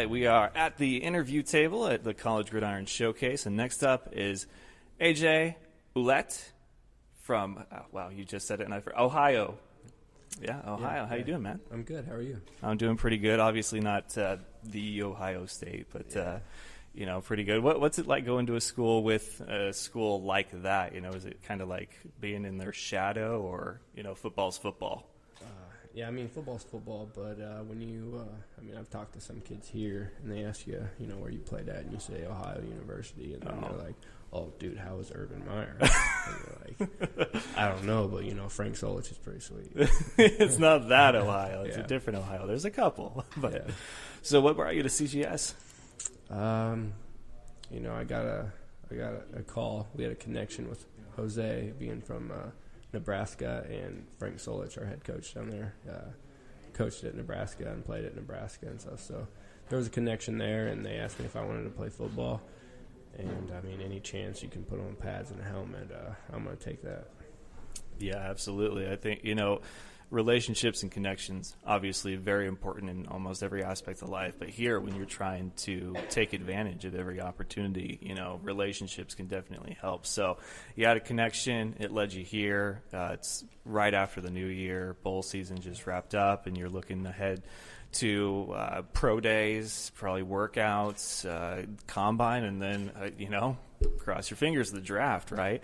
right, we are at the interview table at the College Gridiron Showcase, and next up is AJ Ouellette from, wow, you just said it, and Ohio. Yeah, Ohio. How you doing, man? I'm good. How are you? I'm doing pretty good. Obviously not the Ohio State, but, pretty good. What's it like going to a school with a school like that? Is it kind of like being in their shadow, or, football's football? Football's football, but when you, I've talked to some kids here, and they ask you, where you played at, and you say Ohio University, and then they're like, oh, dude, how was Urban Meyer? And you're like, I don't know, but, Frank Solich is pretty sweet. It's not that Ohio. It's a different Ohio. There's a couple. But yeah. So what brought you to CGS? I got a call. We had a connection with Jose, being from Nebraska, and Frank Solich, our head coach down there, coached at Nebraska and played at Nebraska and stuff. So there was a connection there, and they asked me if I wanted to play football. And, any chance you can put on pads and a helmet, I'm going to take that. Yeah, absolutely. I think, relationships and connections, obviously very important in almost every aspect of life. But here, when you're trying to take advantage of every opportunity, relationships can definitely help. So you had a connection. It led you here. It's right after the new year. Bowl season just wrapped up, and you're looking ahead to pro days, probably workouts, combine, and then, cross your fingers, the draft, right?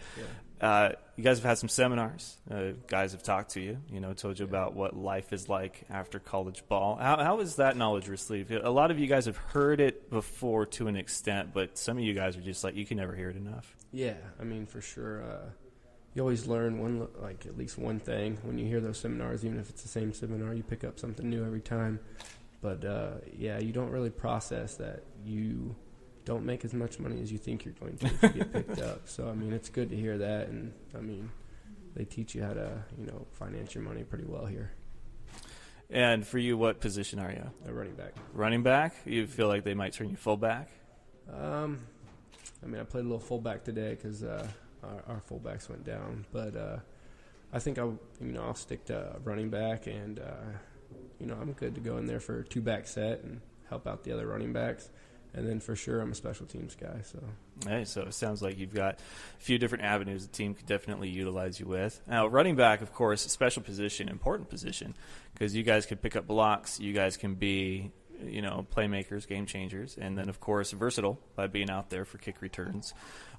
Yeah. You guys have had some seminars. Guys have talked to you, told you about what life is like after college ball. How is that knowledge received? A lot of you guys have heard it before to an extent, but some of you guys are just like, you can never hear it enough. Yeah, for sure. You always learn at least one thing when you hear those seminars. Even if it's the same seminar, you pick up something new every time. But you don't really process that you don't make as much money as you think you're going to if you get picked up. So it's good to hear that, and they teach you how to finance your money pretty well here. And for you, what position are you? A running back. Running back? You feel like they might turn you fullback? I played a little fullback today because our fullbacks went down, but I think I'll stick to running back, and I'm good to go in there for a two-back set and help out the other running backs, and then for sure I'm a special teams guy. So it sounds like you've got a few different avenues the team could definitely utilize you with. Now, running back, of course, a special position, important position, because you guys can pick up blocks, you guys can be playmakers, game changers, and then, of course, versatile by being out there for kick returns.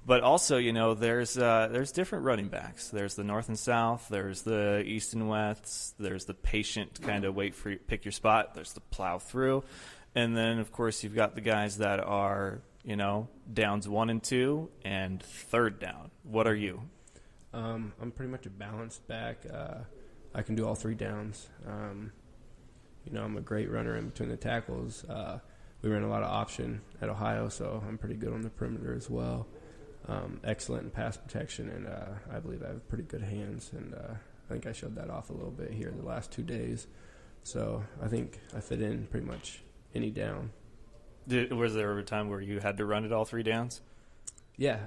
But also, there's different running backs. There's the north and south. There's the east and west. There's the patient kind of wait for you, pick your spot. There's the plow through. And then, of course, you've got the guys that are, downs 1 and 2 and third down. What are you? I'm pretty much a balanced back. I can do all 3 downs. I'm a great runner in between the tackles. We ran a lot of option at Ohio, so I'm pretty good on the perimeter as well. Excellent in pass protection, and I believe I have pretty good hands, and I think I showed that off a little bit here the last 2 days. So I think I fit in pretty much any down. Was there a time where you had to run it all 3 downs? Yeah.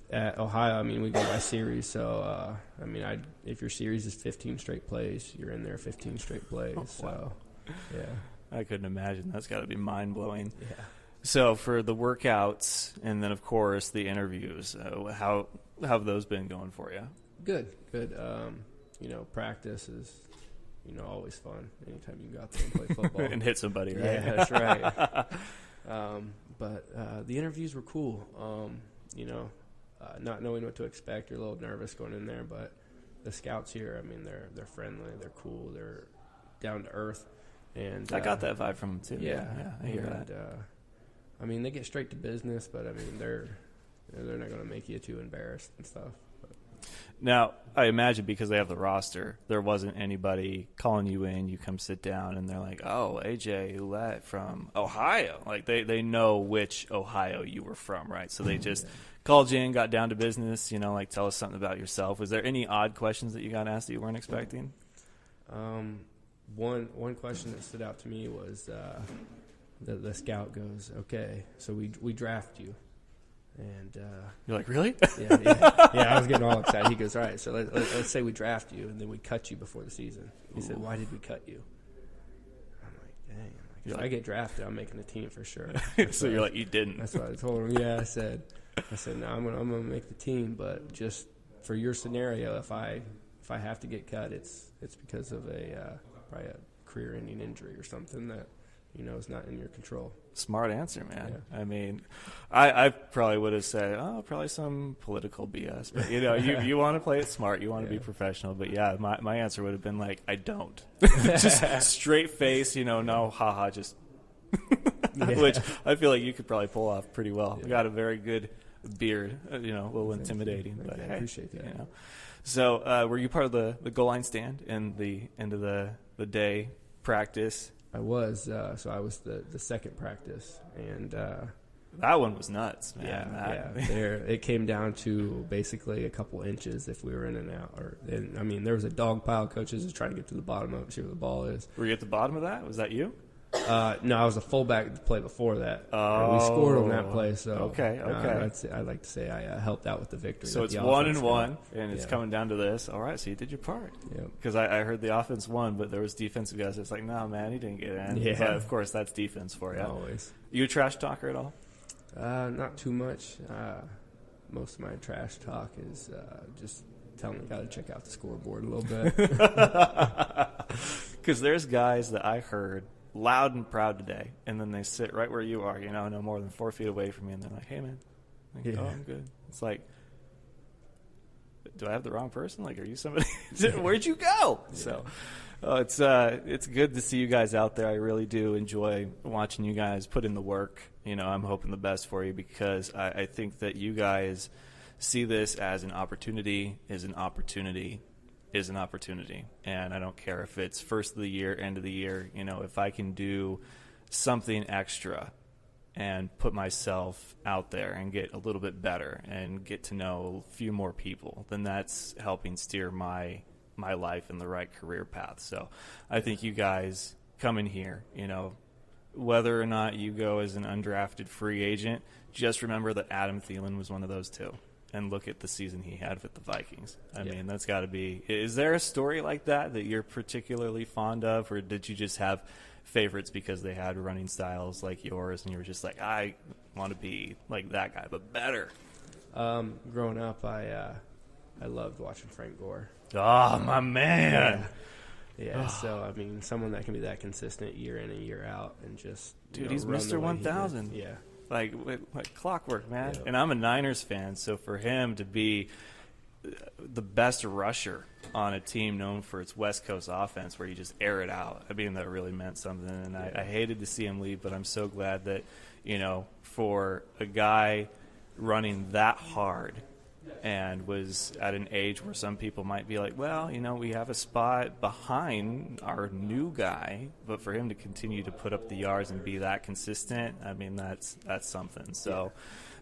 At Ohio, we go by series, so if your series is 15 straight plays, you're in there 15 straight plays. Oh, wow. So, yeah. I couldn't imagine. That's got to be mind-blowing. Yeah. So for the workouts and then, of course, the interviews, how have those been going for you? Good. Practice is, always fun. Anytime you can go out there and play football. And hit somebody, right? Yeah, that's right. But the interviews were cool. Not knowing what to expect, you're a little nervous going in there, but the scouts here, they're friendly, they're cool, they're down to earth, and I got that vibe from them too. Yeah, I hear that. They get straight to business, but they're not going to make you too embarrassed and stuff. But. Now, I imagine because they have the roster, there wasn't anybody calling you in. You come sit down, and they're like, "Oh, AJ Ouellette from Ohio." Like they know which Ohio you were from, right? So they just called you in, got down to business. Tell us something about yourself. Was there any odd questions that you got asked that you weren't expecting? One question that stood out to me was the scout goes, "Okay, so we draft you." And you're like, really? Yeah. I was getting all excited. He goes, all right, so let's say we draft you, and then we cut you before the season. He said, why did we cut you? I'm like, dang. If I get drafted, I'm making the team for sure. So you're like, you didn't. That's what I told him. Yeah, I said, no, I'm gonna make the team, but just for your scenario, if I have to get cut, it's because of probably a career-ending injury or something that is not in your control. Smart answer, man. Yeah. I mean, I probably would have said, probably some political BS. But, you want to play it smart. You want to be professional. But, yeah, my answer would have been like, I don't. Just straight face, no, haha, just which I feel like you could probably pull off pretty well. You got a very good beard, a little intimidating. But, I appreciate that. So were you part of the goal line stand in the end of the day practice? I was. So I was the second practice, and that one was nuts, man. It came down to basically a couple inches if we were in and out. There was a dog pile. Coaches is trying to get to the bottom of it, see where the ball is. Were you at the bottom of that? Was that you? No, I was a fullback the play before that. Oh, we scored on that play. So okay. I'd like to say I helped out with the victory. So it's 1-1, and it's coming down to this. All right, so you did your part. Because I heard the offense won, but there was defensive guys that's like, no, man, he didn't get in. Yeah. But of course, that's defense for you. Always. You a trash talker at all? Not too much. Most of my trash talk is just telling the guy to check out the scoreboard a little bit. Because there's guys that I heard loud and proud today, and then they sit right where you are, no more than 4 feet away from me, and they're like, hey, man. Oh, I'm good. It's like, do I have the wrong person? Like, are you somebody? Where'd you go? So it's good to see you guys out there. I really do enjoy watching you guys put in the work. I'm hoping the best for you because I think that you guys see this as an opportunity, and I don't care if it's first of the year, end of the year. If I can do something extra and put myself out there and get a little bit better and get to know a few more people, then that's helping steer my life in the right career path. So I think you guys coming here, whether or not you go as an undrafted free agent, just remember that Adam Thielen was one of those too. And look at the season he had with the Vikings. I mean, that's got to be – is there a story like that you're particularly fond of, or did you just have favorites because they had running styles like yours and you were just like, I want to be like that guy, but better? Growing up, I loved watching Frank Gore. Oh, my man. Yeah, so, someone that can be that consistent year in and year out and just – Dude, he's Mr. 1000. Yeah. Like clockwork, man. Yeah. And I'm a Niners fan, so for him to be the best rusher on a team known for its West Coast offense where you just air it out, that really meant something. And I hated to see him leave, but I'm so glad that, for a guy running that hard and was at an age where some people might be like, well, we have a spot behind our new guy, but for him to continue to put up the yards and be that consistent, that's something. So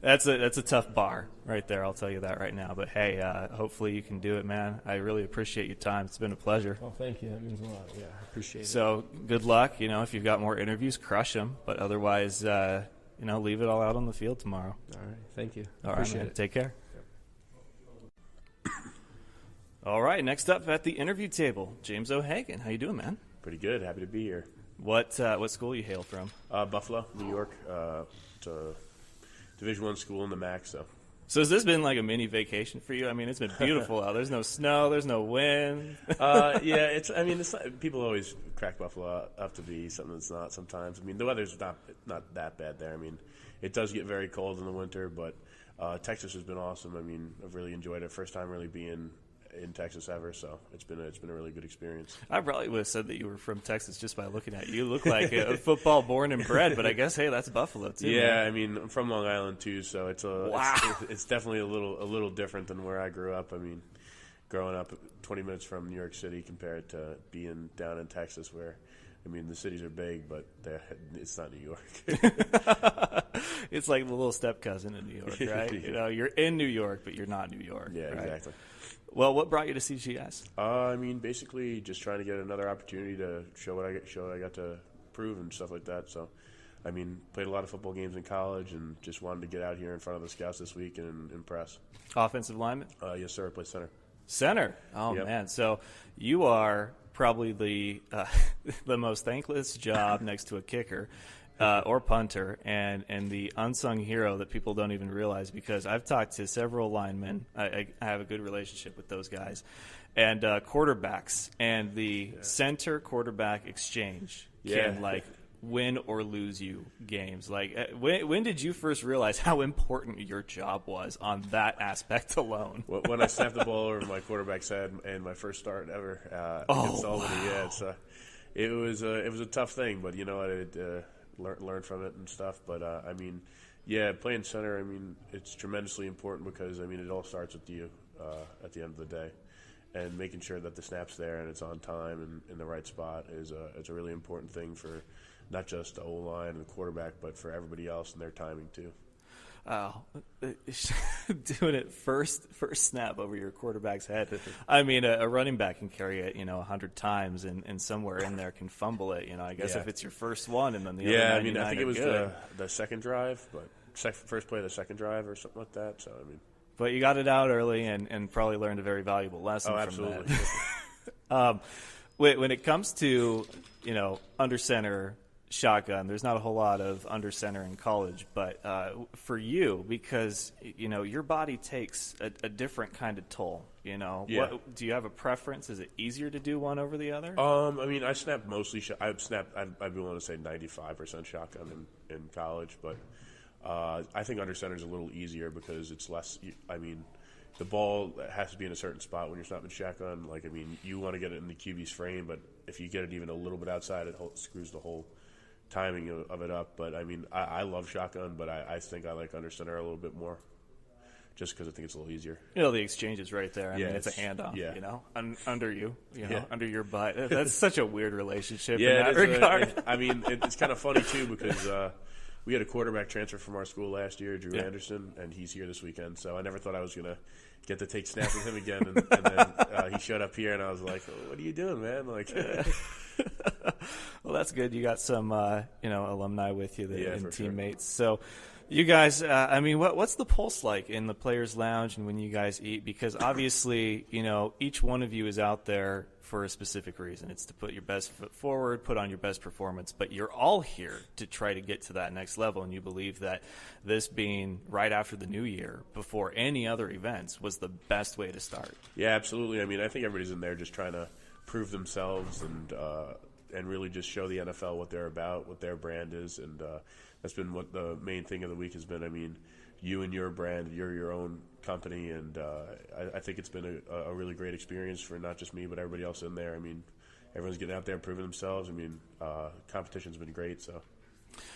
that's a tough bar right there, I'll tell you that right now. But hey, hopefully you can do it, man. I really appreciate your time. It's been a pleasure. Oh, thank you. That means a lot. Yeah, I appreciate it. So good luck. If you've got more interviews, crush them. But otherwise, leave it all out on the field tomorrow. All right. Thank you. All appreciate right, man. it. Take care. All right, next up at the interview table, James O'Hagan. How you doing, man? Pretty good. Happy to be here. What school you hail from? Buffalo, New York. It's a Division I school in the MAC. So has this been like a mini vacation for you? It's been beautiful out. There's no snow. There's no wind. Yeah, it's. It's not, people always crack Buffalo up to be something that's not. Sometimes. The weather's not that bad there. It does get very cold in the winter, but Texas has been awesome. I've really enjoyed it. First time really being in Texas ever, so it's been a really good experience. I probably would have said that you were from Texas just by looking at you. You look like a football born and bred, but I guess that's Buffalo too. Yeah, man. I'm from Long Island too, so it's it's definitely a little different than where I grew up. Growing up 20 minutes from New York City compared to being down in Texas, where the cities are big, but it's not New York. It's like the little step cousin in New York, right? Yeah. You're in New York, but you're not New York. Yeah, right? Exactly. Well, what brought you to CGS? Basically just trying to get another opportunity to show what I got to prove and stuff like that. So, played a lot of football games in college and just wanted to get out here in front of the scouts this week and impress. Offensive lineman? Yes, sir. I play center. Center. Oh, Yep. man. So you are probably the most thankless job next to a kicker or punter, and the unsung hero that people don't even realize, because I've talked to several linemen. I have a good relationship with those guys. And quarterbacks, and the center-quarterback exchange can, win or lose you games. When did you first realize how important your job was on that aspect alone? When I snapped the ball over my quarterback's head in my first start ever against Albany, it was a tough thing, but I learned from it and stuff. But playing center, it's tremendously important because it all starts with you at the end of the day, and making sure that the snap's there and it's on time and in the right spot is a really important thing for not just the O-line and the quarterback, but for everybody else and their timing too. Oh, doing it first snap over your quarterback's head. A running back can carry it, 100 times, and somewhere in there can fumble it. I guess if it's your first one, and then the other 99 I think it was good. the second drive, but first play of the second drive or something like that. So But you got it out early and probably learned a very valuable lesson from absolutely. that. When it comes to, under center shotgun, there's not a whole lot of under center in college, but for you, because, your body takes a different kind of toll, Yeah. Do you have a preference? Is it easier to do one over the other? I snapped mostly I'd be willing to say 95% shotgun in college, but I think under center is a little easier because it's less. The ball has to be in a certain spot when you're snapping shotgun. You want to get it in the QB's frame, but if you get it even a little bit outside, it screws the whole timing of it up. But I love shotgun, but I think I like under center a little bit more, just because I think it's a little easier. The exchange is right there. It's a handoff. Yeah. Under you, under your butt. That's such a weird relationship in Yeah, that regard. It's kind of funny too because we had a quarterback transfer from our school last year, Drew Anderson, and he's here this weekend. So I never thought I was going to get to take snaps with him again. And then he showed up here, and I was like, oh, what are you doing, man? Well, that's good. You got some, alumni with you and teammates. Sure. So you guys, what's the pulse like in the players' lounge and when you guys eat? Because obviously, each one of you is out there for a specific reason. It's to put your best foot forward, put on your best performance, but you're all here to try to get to that next level, and you believe that this being right after the new year, before any other events, was the best way to start. Yeah, absolutely. I think everybody's in there just trying to prove themselves and really just show the NFL what they're about, what their brand is, and that's been what the main thing of the week has been. You and your brand, you're your own company, and I think it's been a really great experience for not just me, but everybody else in there. Everyone's getting out there and proving themselves. Competition's been great.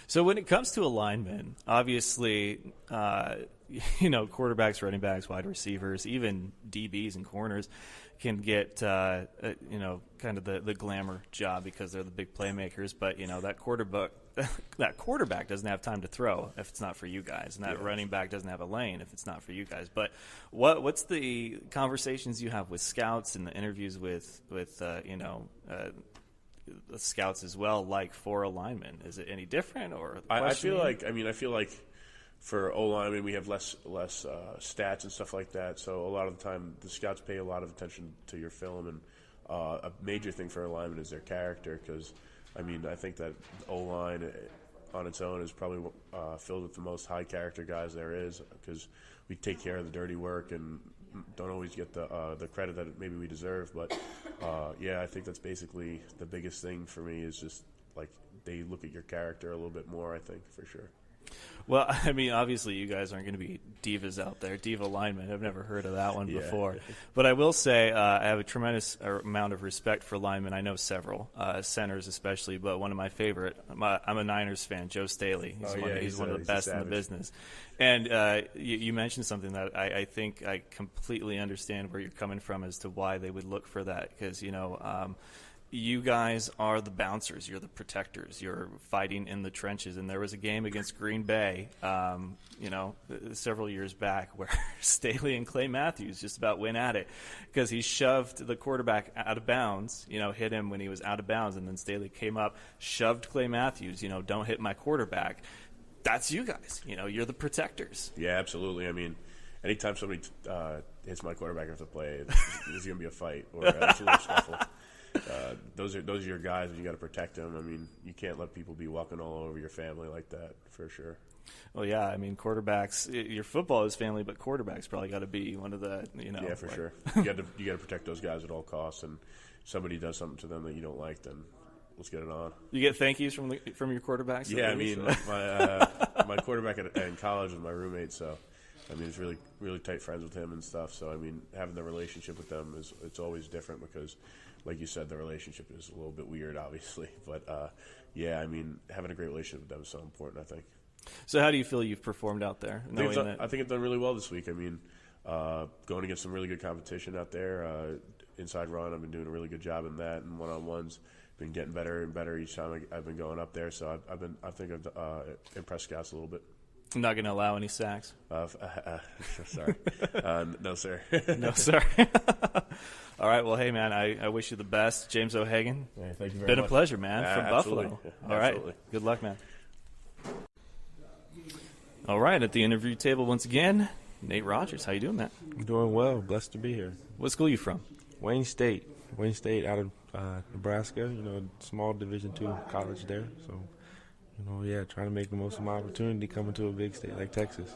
So when it comes to a lineman, obviously, quarterbacks, running backs, wide receivers, even DBs and corners can get, kind of the glamour job because they're the big playmakers. But, that quarterback doesn't have time to throw if it's not for you guys, and that running back doesn't have a lane if it's not for you guys. But what's the conversations you have with scouts and the interviews with the scouts as well, like for a lineman? Is it any different? Or I feel like for O-line, we have less stats and stuff like that. So a lot of the time, the scouts pay a lot of attention to your film, and a major thing for a lineman is their character. Because I think that O-line on its own is probably filled with the most high character guys there is, because we take care of the dirty work and don't always get the credit that maybe we deserve. But I think that's basically the biggest thing for me is just they look at your character a little bit more. I think for sure. Well, obviously you guys aren't going to be divas out there, diva linemen. I've never heard of that one before. But I will say I have a tremendous amount of respect for linemen. I know several, centers especially, but one of my favorite, I'm a Niners fan, Joe Staley. He's one of the best in the business. And you mentioned something that I think I completely understand where you're coming from as to why they would look for that, because, you guys are the bouncers. You're the protectors. You're fighting in the trenches. And there was a game against Green Bay, several years back where Staley and Clay Matthews just about went at it because he shoved the quarterback out of bounds, hit him when he was out of bounds. And then Staley came up, shoved Clay Matthews, don't hit my quarterback. That's you guys. You're the protectors. Yeah, absolutely. anytime somebody hits my quarterback after the play, there's going to be a fight or it's a little scuffle. Those are your guys, and you got to protect them. I mean, you can't let people be walking all over your family like that, for sure. Well, yeah, I mean, quarterbacks. Your football is family, but quarterbacks probably got to be one of the, Yeah, for sure. You got to protect those guys at all costs, and if somebody does something to them that you don't like, then let's get it on. You get thank yous from your quarterbacks? Yeah, I mean, my quarterback in college was my roommate, so I mean, it's really really tight friends with him and stuff. So I mean, having the relationship with them it's always different because, like you said, the relationship is a little bit weird, obviously. But yeah, I mean, having a great relationship with them is so important, I think. So how do you feel you've performed out there? I think I've done really well this week. I mean, going against some really good competition out there. Inside run, I've been doing a really good job in that, and one-on-ones been getting better and better each time I've been going up there. So I think I've impressed scouts a little bit. I'm not going to allow any sacks. Sorry. No, sir. No, sir. All right. Well, hey, man, I wish you the best. James O'Hagan. Yeah, thank you very much. Been a pleasure, man, from absolutely. Buffalo. Yeah, all absolutely. right. Good luck, man. All right. At the interview table once again, Nate Rogers. How you doing, man? I'm doing well. Blessed to be here. What school are you from? Wayne State out of Nebraska, small Division II college there. So, trying to make the most of my opportunity coming to a big state like Texas.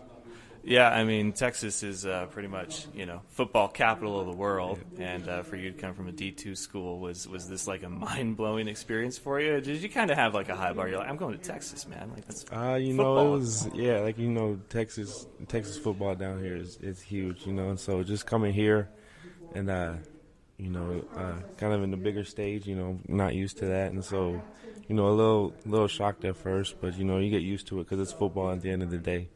Yeah, I mean, Texas is pretty much, football capital of the world. Yeah. And for you to come from a D2 school, was this like a mind-blowing experience for you? Did you kind of have like a high bar? You're like, I'm going to Texas, man. Like, that's football. It was, Texas football down here is huge, and so just coming here and, kind of in the bigger stage, not used to that. And so, a little shocked at first, but, you get used to it because it's football at the end of the day.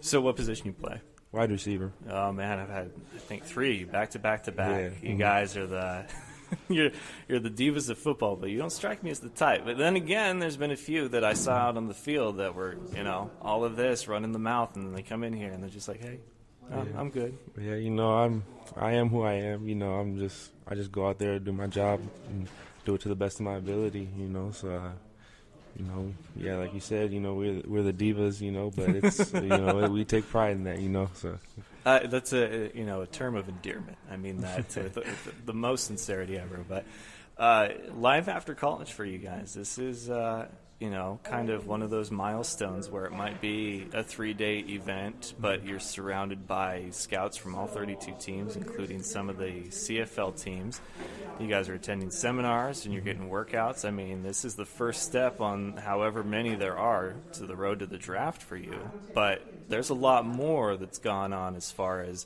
So what position you play? Wide receiver. Oh, man, I've had, I think, 3 back-to-back. Yeah. You guys are the you're the divas of football, but you don't strike me as the type. But then again, there's been a few that I saw out on the field that were, all of this, running the mouth, and then they come in here and they're just like, hey, I'm good. Yeah, I am who I am. I just go out there and do my job and do it to the best of my ability. So, like you said, we're the divas. But it's we take pride in that. So that's a term of endearment. I mean that with the most sincerity ever. But life after college for you guys, this is kind of one of those milestones where it might be a 3-day event, but you're surrounded by scouts from all 32 teams, including some of the CFL teams. You guys are attending seminars and you're getting workouts. I mean, this is the first step on however many there are to the road to the draft for you. But there's a lot more that's gone on as far as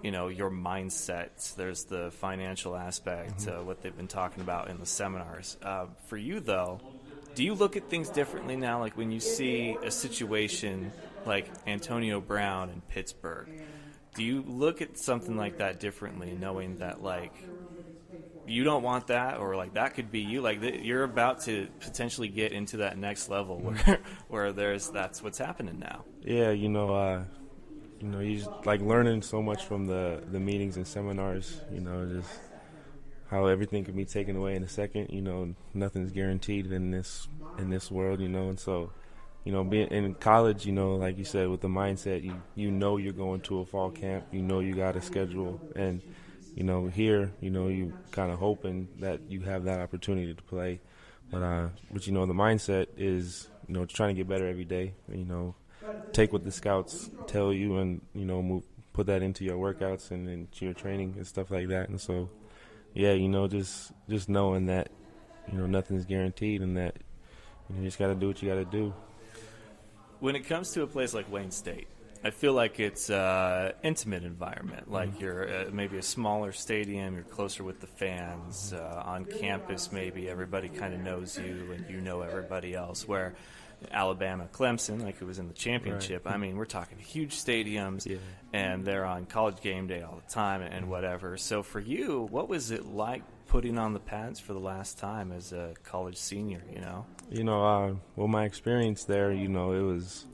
your mindset. There's the financial aspect, what they've been talking about in the seminars. For you, though, do you look at things differently now? Like when you see a situation like Antonio Brown in Pittsburgh, do you look at something like that differently, knowing that like you don't want that, or like that could be you? Like you're about to potentially get into that next level where that's what's happening now. Yeah, you just like learning so much from the meetings and seminars. Just how everything can be taken away in a second. Nothing's guaranteed in this world. And so, being in college, like you said, with the mindset, you're going to a fall camp. You got a schedule, and here, you kind of hoping that you have that opportunity to play. But the mindset is, trying to get better every day. Take what the scouts tell you and, put that into your workouts and into your training and stuff like that. And so, yeah, just knowing that, nothing's guaranteed and that, you just got to do what you got to do. When it comes to a place like Wayne State, I feel like it's an intimate environment. Like you're maybe a smaller stadium, you're closer with the fans. On campus, maybe everybody kind of knows you and you know everybody else. Where Alabama, Clemson, like who was in the championship, right. I mean, we're talking huge stadiums, and they're on College game day all the time and whatever. So for you, what was it like putting on the pads for the last time as a college senior, Well, my experience there, it was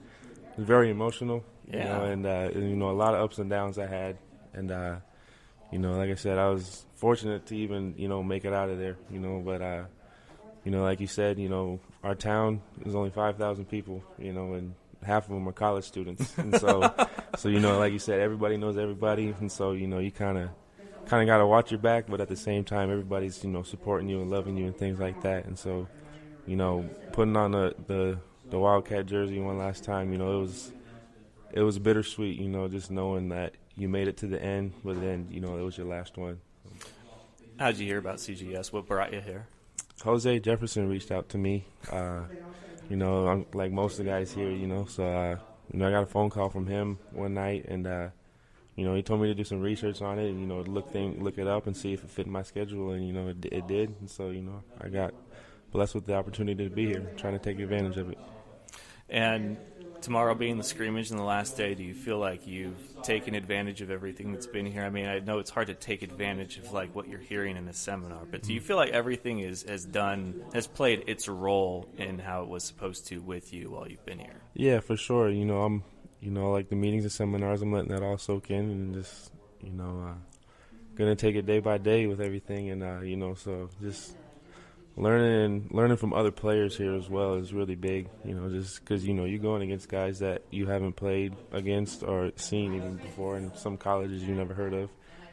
very emotional. Yeah. And a lot of ups and downs I had. And, like I said, I was fortunate to even, make it out of there, but, like you said, our town is only 5,000 people, and half of them are college students, and so you know, like you said, everybody knows everybody, and so you know, you kind of got to watch your back, but at the same time, everybody's, you know, supporting you and loving you and things like that, and so, you know, putting on the Wildcat jersey one last time, you know, it was bittersweet, you know, just knowing that you made it to the end, but then, you know, it was your last one. How'd you hear about CGS? What brought you here? Jose Jefferson reached out to me. You know, I'm like most of the guys here, you know, so, you know, I got a phone call from him one night, and, you know, he told me to do some research on it and, you know, look it up and see if it fit my schedule, and, you know, it did. And so, you know, I got blessed with the opportunity to be here, trying to take advantage of it. And tomorrow being the scrimmage and the last day, do you feel like you've taken advantage of everything that's been here? I mean, I know it's hard to take advantage of like what you're hearing in a seminar, but do you feel like everything has played its role in how it was supposed to with you while you've been here? Yeah, for sure. You know, you know, like the meetings and seminars, I'm letting that all soak in and just, you know, gonna take it day by day with everything, and you know, so just learning from other players here as well is really big, you know, just because, you know, you're going against guys that you haven't played against or seen even before, and some colleges you never heard of.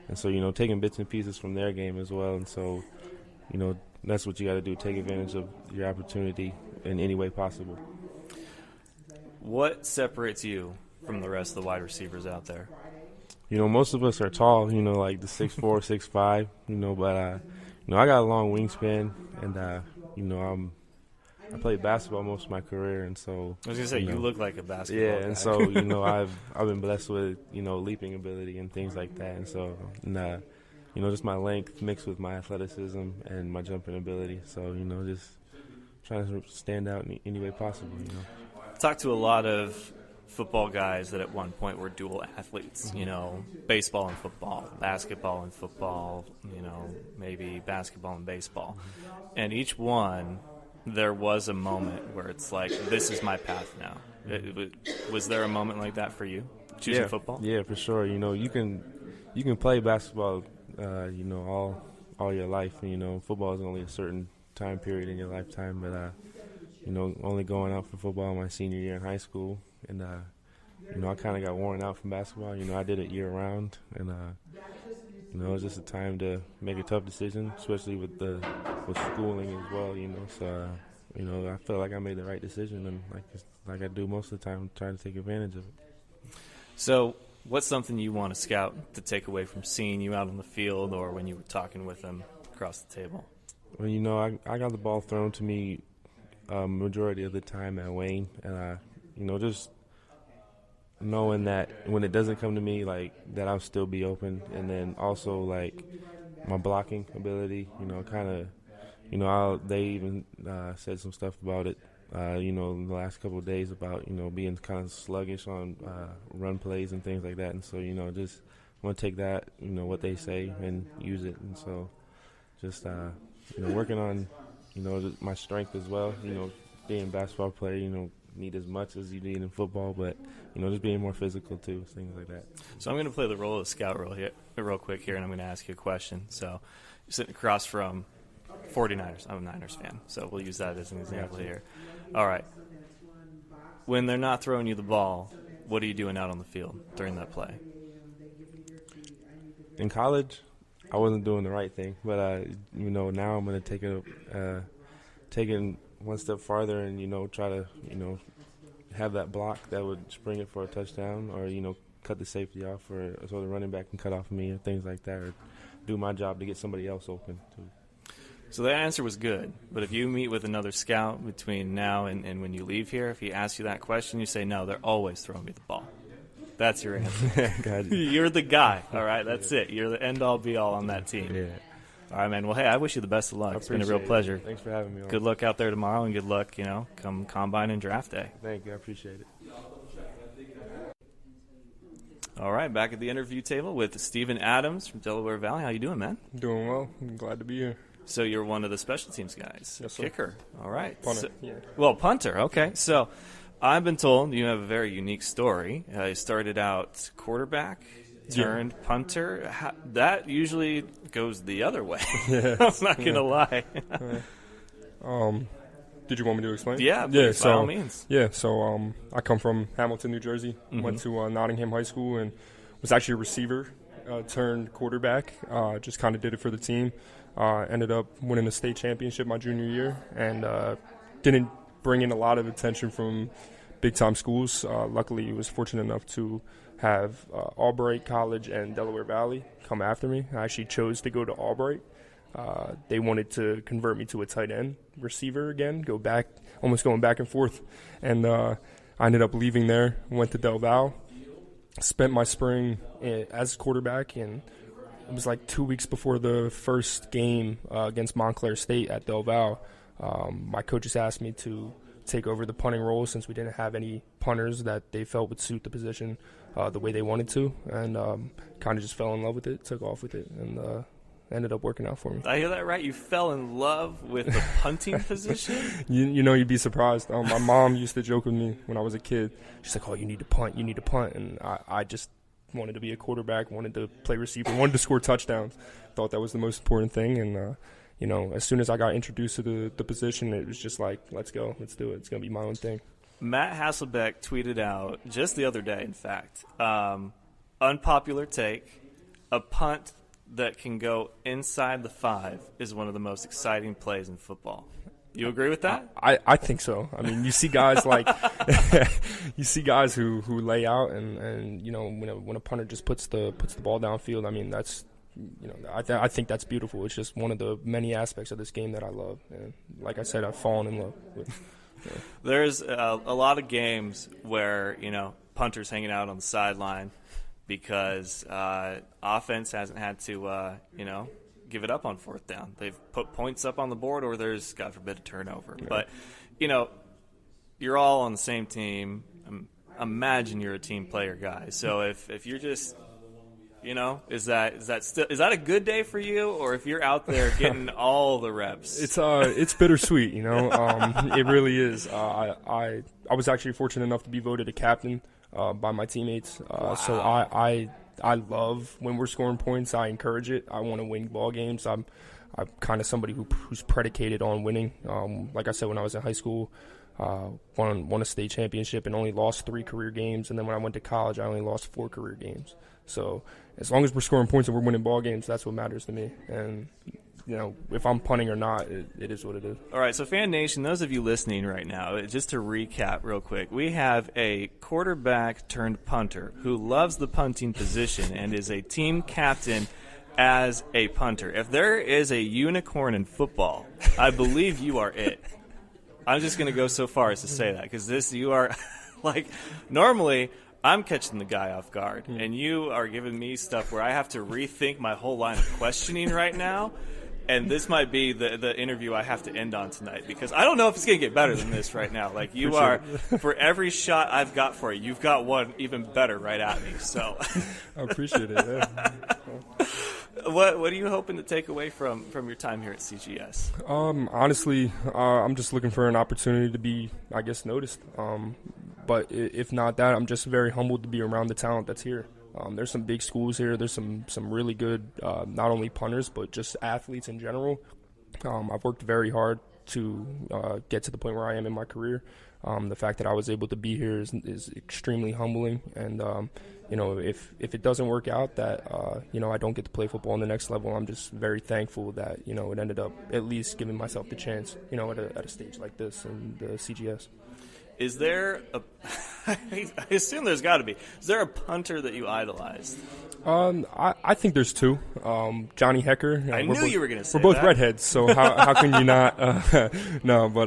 And so, you know, taking bits and pieces from their game as well. And so, you know, that's what you got to do, take advantage of your opportunity in any way possible. What separates you from the rest of the wide receivers out there? You know, most of us are tall, you know, like the 6'4", 6'5", you know, but you know, I got a long wingspan, and you know, I played basketball most of my career, and so I was gonna say you look like a basketball yeah, guy. and so you know, I've been blessed with, you know, leaping ability and things like that, and so you know, just my length mixed with my athleticism and my jumping ability, so you know, just trying to stand out in any way possible, you know. Talked to a lot of football guys that at one point were dual athletes, you know, baseball and football, basketball and football, you know, maybe basketball and baseball. And each one, there was a moment where it's like, this is my path now. Was there a moment like that for you, choosing football? Yeah, for sure. You know, you can play basketball, you know, all your life. And, you know, football is only a certain time period in your lifetime. But, you know, only going out for football my senior year in high school. And, you know, I kind of got worn out from basketball. You know, I did it year-round. And, you know, it was just a time to make a tough decision, especially with schooling as well, you know. So, you know, I feel like I made the right decision. And like I do most of the time, trying to take advantage of it. So what's something you want a scout to take away from seeing you out on the field or when you were talking with them across the table? Well, you know, I got the ball thrown to me majority of the time at Wayne, and you know, just knowing that when it doesn't come to me, like, that I'll still be open. And then also, like, my blocking ability, you know, kind of, you know, they even said some stuff about it, you know, in the last couple of days about, you know, being kind of sluggish on run plays and things like that. And so, you know, just want to take that, you know, what they say and use it. And so just, you know, working on, you know, my strength as well, you know, being a basketball player, you know, need as much as you need in football, but, you know, just being more physical too, things like that. So I'm going to play the role of scout real quick here, and I'm going to ask you a question. So you're sitting across from 49ers. I'm a Niners fan, so we'll use that as an example here. All right. When they're not throwing you the ball, what are you doing out on the field during that play? In college, I wasn't doing the right thing, but, you know, now I'm going to take it one step farther and, you know, try to, you know, have that block that would spring it for a touchdown, or, you know, cut the safety off, or so the running back can cut off me, or things like that, or do my job to get somebody else open too. So that answer was good, but if you meet with another scout between now and when you leave here, if he asks you that question, you say, no, they're always throwing me the ball. That's your answer. You're the guy, all right? That's it. You're the end-all, be-all on that team. Yeah. All right, man. Well, hey, I wish you the best of luck. It's been a real pleasure. Thanks for having me on. Good luck out there tomorrow, and good luck, you know, come Combine and Draft Day. Thank you. I appreciate it. All right, back at the interview table with Steven Adams from Delaware Valley. How you doing, man? Doing well. I'm glad to be here. So you're one of the special teams guys. Yes, sir. Kicker. All right. Punter, yeah. Well, punter. Okay. So I've been told you have a very unique story. You started out quarterback, turned punter. That usually goes the other way. Yeah. I'm not going to lie. Did you want me to explain? Yeah, please, by all means. Yeah, so I come from Hamilton, New Jersey. Went to Nottingham High School and was actually a receiver turned quarterback. Just kind of did it for the team. Ended up winning the state championship my junior year and didn't bring in a lot of attention from big-time schools. Luckily, I was fortunate enough to have Albright College and Delaware Valley come after me. I actually chose to go to Albright. They wanted to convert me to a tight end receiver again, almost going back and forth. And I ended up leaving there, went to Del Val, spent my spring as quarterback, and it was like 2 weeks before the first game against Montclair State at Del Val. My coaches asked me to take over the punting role since we didn't have any punters that they felt would suit the position the way they wanted to, and kind of just fell in love with it, took off with it, and ended up working out for me. Did I hear that right? You fell in love with the punting position? You know, you'd be surprised. My mom used to joke with me when I was a kid. She's like, oh, you need to punt, and I just wanted to be a quarterback, wanted to play receiver, wanted to score touchdowns. Thought that was the most important thing, and you know, as soon as I got introduced to the position, it was just like, let's go, let's do it. It's going to be my own thing. Matt Hasselbeck tweeted out just the other day, in fact, unpopular take, a punt that can go inside the 5 is one of the most exciting plays in football. You agree with that? I think so. I mean, you see guys like you see guys who lay out and you know, when a punter just puts the ball downfield, I mean, that's, you know, I think that's beautiful. It's just one of the many aspects of this game that I love. And like I said, I've fallen in love with. Yeah. There's a lot of games where, you know, punters hanging out on the sideline because offense hasn't had to, you know, give it up on fourth down. They've put points up on the board, or there's, God forbid, a turnover. Yeah. But, you know, you're all on the same team. Imagine you're a team player guy. So if you're just, you know, is that a good day for you, or if you're out there getting all the reps? It's bittersweet, you know. It really is. I was actually fortunate enough to be voted a captain by my teammates. Wow. So I love when we're scoring points. I encourage it. I want to win ball games. I'm kind of somebody who's predicated on winning. Like I said, when I was in high school, won a state championship and only lost 3 career games. And then when I went to college, I only lost 4 career games. So as long as we're scoring points and we're winning ball games, that's what matters to me. And, you know, if I'm punting or not, it is what it is. All right, so Fan Nation, those of you listening right now, just to recap real quick, we have a quarterback turned punter who loves the punting position and is a team captain as a punter. If there is a unicorn in football, I believe you are it. I'm just going to go so far as to say that, because you are, like, normally I'm catching the guy off guard, and you are giving me stuff where I have to rethink my whole line of questioning right now. And this might be the interview I have to end on tonight, because I don't know if it's going to get better than this right now. Like, you are, for every shot I've got for you, you've got one even better right at me. So I appreciate it. Yeah. What are you hoping to take away from your time here at CGS? Honestly, I'm just looking for an opportunity to be, I guess, noticed. But if not that, I'm just very humbled to be around the talent that's here. There's some big schools here. There's some really good, not only punters, but just athletes in general. I've worked very hard to get to the point where I am in my career. The fact that I was able to be here is extremely humbling. And, you know, if it doesn't work out that, you know, I don't get to play football on the next level, I'm just very thankful that, you know, it ended up at least giving myself the chance, you know, at a stage like this in the CGS. Is there I assume there's got to be. Is there a punter that you idolized? I think there's 2. Johnny Hecker. I knew you were going to say that. We're both that. redheads, so how can you not? No, but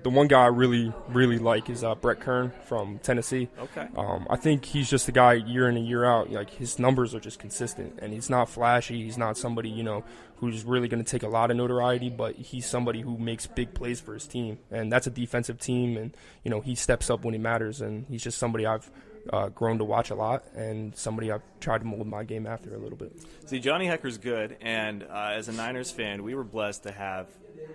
the one guy I really, really like is Brett Kern from Tennessee. Okay. I think he's just a guy year in and year out. Like, his numbers are just consistent, and he's not flashy. He's not somebody, you know, who's really going to take a lot of notoriety, but he's somebody who makes big plays for his team, and that's a defensive team, and, you know, he steps up when it matters, and he's just somebody I've grown to watch a lot, and somebody I've tried to mold my game after a little bit. See, Johnny Hecker's good, and as a Niners fan, we were blessed to have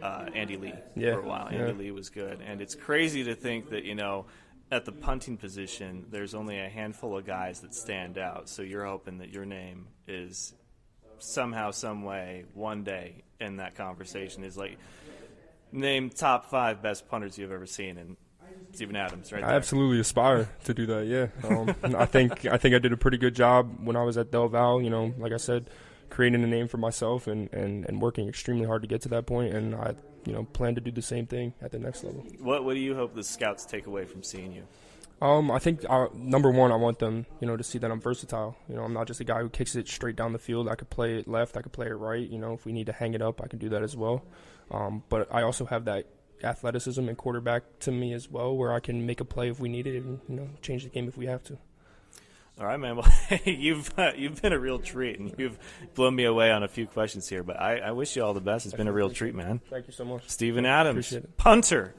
Andy Lee for a while. Andy Lee was good, and it's crazy to think that, you know, at the punting position, there's only a handful of guys that stand out, so you're hoping that your name is somehow, some way, one day in that conversation. Is like, name top 5 best punters you've ever seen, and Steven Adams, right I there. absolutely aspire to do that. Yeah, I think I did a pretty good job when I was at Del Val. You know, like I said, creating a name for myself and working extremely hard to get to that point, and I plan to do the same thing at the next level. What do you hope the scouts take away from seeing you? I think number one, I want them, to see that I'm versatile. I'm not just a guy who kicks it straight down the field. I could play it left, I could play it right. If we need to hang it up, I can do that as well. But I also have that athleticism and quarterback to me as well, where I can make a play if we need it and change the game if we have to. All right, man. Well, you've been a real treat, and you've blown me away on a few questions here. But I wish you all the best. It's been a real treat, man. Thank you so much. Steven Adams, Appreciate it. punter.